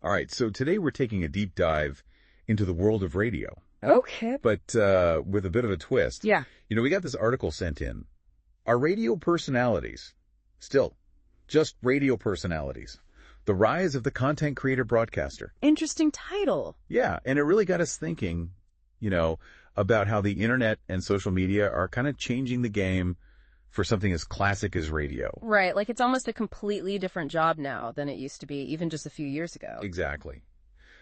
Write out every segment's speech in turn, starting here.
All right, so today we're taking a deep dive into the world of radio, Okay. but with a bit of a twist. Yeah. We got this article sent in. Are radio personalities still just radio personalities? The rise of the content creator broadcaster. Interesting title. Yeah, and it really got us thinking, about how the internet and social media are kind of changing the game for something as classic as radio. Right. Like it's almost a completely different job now than it used to be even just a few years ago. Exactly.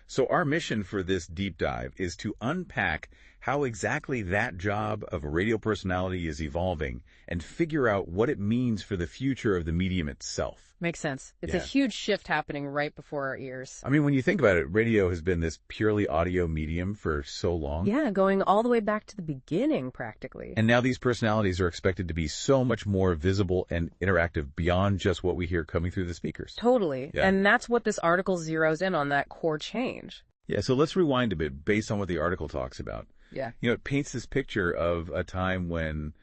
So our mission for this deep dive is to unpack how exactly that job of a radio personality is evolving and figure out what it means for the future of the medium itself. Makes sense. It's Yeah. a huge shift happening right before our ears. I mean, when you think about it, radio has been this purely audio medium for so long. Yeah, going all the way back to the beginning, practically. And now these personalities are expected to be so much more visible and interactive beyond just what we hear coming through the speakers. Totally. Yeah. And that's what this article zeroes in on, that core change. Yeah, so let's rewind a bit based on what the article talks about. Yeah. It paints this picture of a time when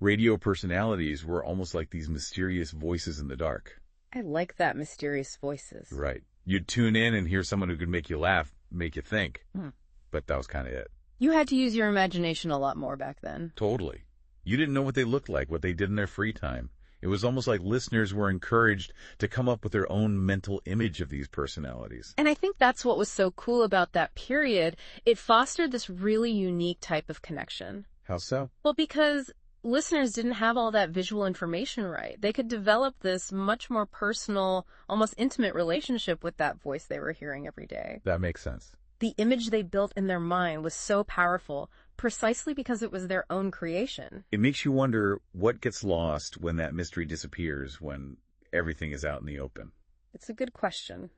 radio personalities were almost like these mysterious voices in the dark. I like that, mysterious voices. Right. You'd tune in and hear someone who could make you laugh, make you think. Hmm. But that was kind of it. You had to use your imagination a lot more back then. Totally. You didn't know what they looked like, what they did in their free time. It was almost like listeners were encouraged to come up with their own mental image of these personalities. And I think that's what was so cool about that period. It fostered this really unique type of connection. How so? Well, because listeners didn't have all that visual information right. They could develop this much more personal, almost intimate relationship with that voice they were hearing every day. That makes sense. The image they built in their mind was so powerful precisely because it was their own creation. It makes you wonder what gets lost when that mystery disappears, when everything is out in the open. It's a good question.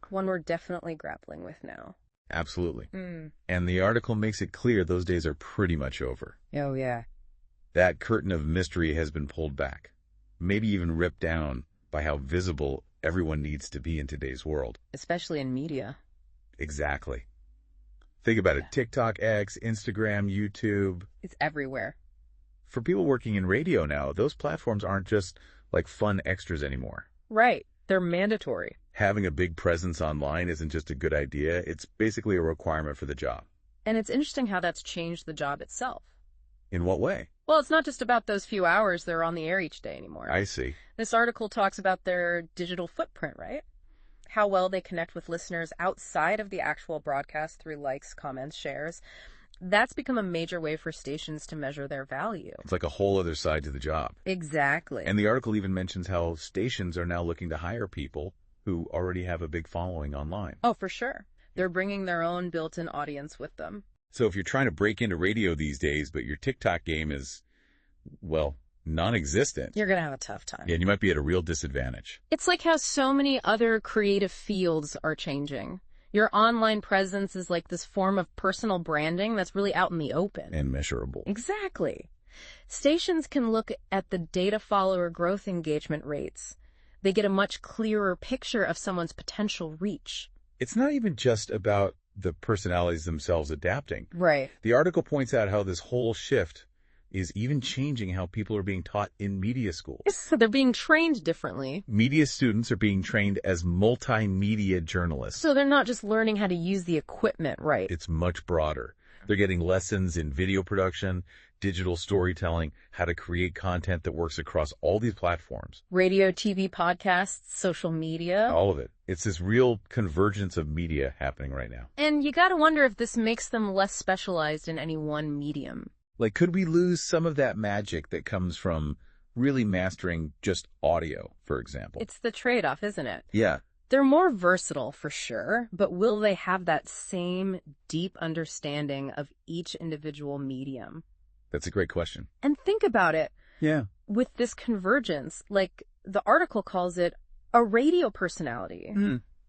One we're definitely grappling with now. Absolutely. And the article makes it clear those days are pretty much over. Oh, yeah. That curtain of mystery has been pulled back, maybe even ripped down by how visible everyone needs to be in today's world. Especially in media. Exactly. Think about it. TikTok, X, Instagram, YouTube. It's everywhere. For people working in radio now, those platforms aren't just like fun extras anymore. Right. They're mandatory. Having a big presence online isn't just a good idea. It's basically a requirement for the job. And it's interesting how that's changed the job itself. In what way? Well, it's not just about those few hours they're on the air each day anymore. I see. This article talks about their digital footprint, right? How well they connect with listeners outside of the actual broadcast through likes, comments, shares. That's become a major way for stations to measure their value. It's like a whole other side to the job. Exactly. And the article even mentions how stations are now looking to hire people who already have a big following online. Oh, for sure. They're bringing their own built-in audience with them. So if you're trying to break into radio these days, but your TikTok game is, well, non-existent, You're going to have a tough time. yeah, you might be at a real disadvantage. It's like how so many other creative fields are changing. Your online presence is like this form of personal branding that's really out in the open. And measurable. Exactly. Stations can look at the data follower growth engagement rates. They get a much clearer picture of someone's potential reach. It's not even just about the personalities themselves adapting. Right. The article points out how this whole shift is even changing how people are being taught in media schools. So they're being trained differently. Media students are being trained as multimedia journalists. So they're not just learning how to use the equipment right. It's much broader. They're getting lessons in video production, digital storytelling, how to create content that works across all these platforms. Radio, TV, podcasts, social media. All of it. It's this real convergence of media happening right now. And you gotta wonder if this makes them less specialized in any one medium. Like, could we lose some of that magic that comes from really mastering just audio, for example? It's the trade-off, isn't it? Yeah. They're more versatile for sure, but will they have that same deep understanding of each individual medium? That's a great question. And think about it. Yeah. With this convergence, like the article calls it, a radio personality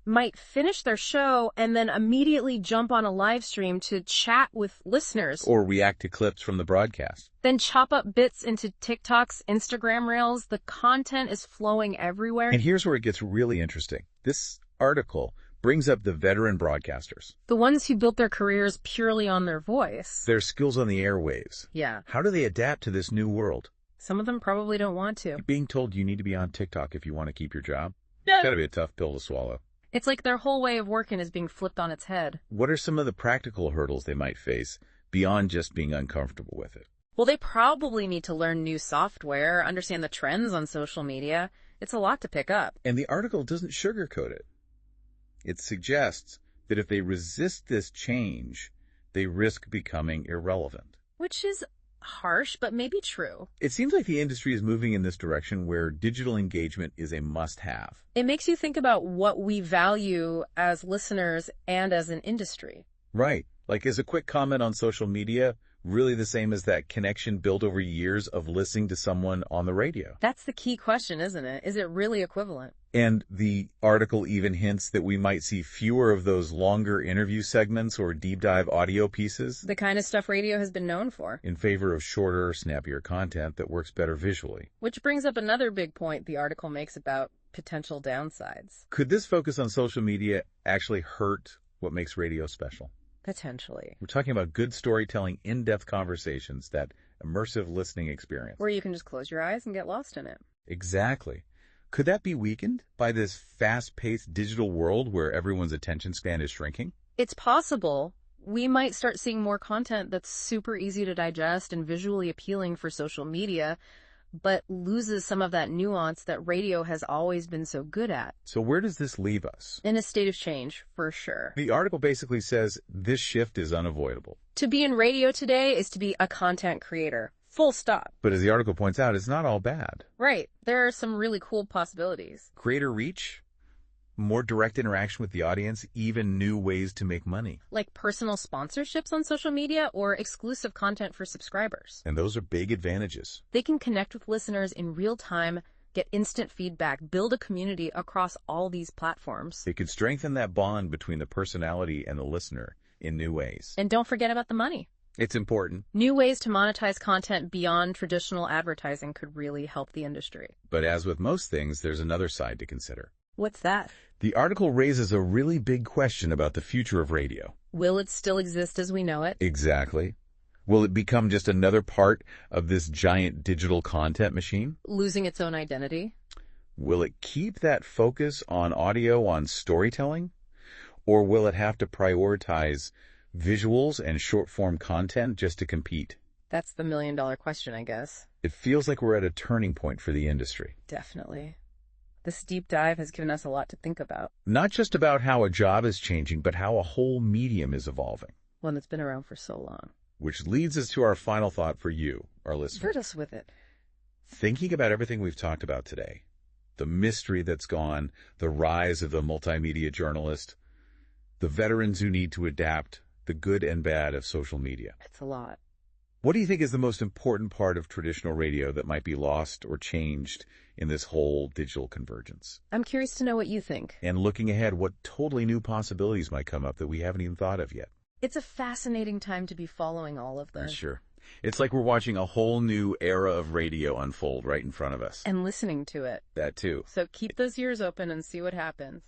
might finish their show and then immediately jump on a live stream to chat with listeners. Or react to clips from the broadcast. Then chop up bits into TikToks, Instagram Reels. The content is flowing everywhere. And here's where it gets really interesting. This article brings up the veteran broadcasters. The ones who built their careers purely on their voice. Their skills on the airwaves. Yeah. How do they adapt to this new world? Some of them probably don't want to. Being told you need to be on TikTok if you want to keep your job. It's got to be a tough pill to swallow. It's like their whole way of working is being flipped on its head. What are some of the practical hurdles they might face beyond just being uncomfortable with it? Well, they probably need to learn new software, understand the trends on social media. It's a lot to pick up. And the article doesn't sugarcoat it. It suggests that if they resist this change, they risk becoming irrelevant. Which is harsh, but maybe true. It seems like the industry is moving in this direction where digital engagement is a must-have. It makes you think about what we value as listeners and as an industry. Right. Like, is a quick comment on social media really the same as that connection built over years of listening to someone on the radio? That's the key question, isn't it? Is it really equivalent? And the article even hints that we might see fewer of those longer interview segments or deep dive audio pieces. The kind of stuff radio has been known for. In favor of shorter, snappier content that works better visually. Which brings up another big point the article makes about potential downsides. Could this focus on social media actually hurt what makes radio special? Potentially. We're talking about good storytelling, in-depth conversations, that immersive listening experience. Where you can just close your eyes and get lost in it. Exactly. Could that be weakened by this fast-paced digital world where everyone's attention span is shrinking? It's possible. We might start seeing more content that's super easy to digest and visually appealing for social media, but loses some of that nuance that radio has always been so good at. So where does this leave us? In a state of change, for sure. The article basically says this shift is unavoidable. To be in radio today is to be a content creator. Full stop. But as the article points out, it's not all bad. Right. There are some really cool possibilities. Greater reach, more direct interaction with the audience, even new ways to make money. Like personal sponsorships on social media or exclusive content for subscribers. And those are big advantages. They can connect with listeners in real time, get instant feedback, build a community across all these platforms. It could strengthen that bond between the personality and the listener in new ways. And don't forget about the money. It's important. New ways to monetize content beyond traditional advertising could really help the industry. But as with most things, there's another side to consider. What's that? The article raises a really big question about the future of radio. Will it still exist as we know it? Exactly. Will it become just another part of this giant digital content machine? Losing its own identity? Will it keep that focus on audio, on storytelling? Or will it have to prioritize visuals and short-form content just to compete? That's the million-dollar question, I guess. It feels like we're at a turning point for the industry. Definitely. This deep dive has given us a lot to think about. Not just about how a job is changing, but how a whole medium is evolving. One that's been around for so long. Which leads us to our final thought for you, our listeners. Hurt us with it. Thinking about everything we've talked about today, the mystery that's gone, the rise of the multimedia journalist, the veterans who need to adapt, the good and bad of social media. It's a lot. What do you think is the most important part of traditional radio that might be lost or changed in this whole digital convergence? I'm curious to know what you think. And looking ahead, what totally new possibilities might come up that we haven't even thought of yet? It's a fascinating time to be following all of this. Sure. It's like we're watching a whole new era of radio unfold right in front of us. And listening to it. That too. So keep those ears open and see what happens.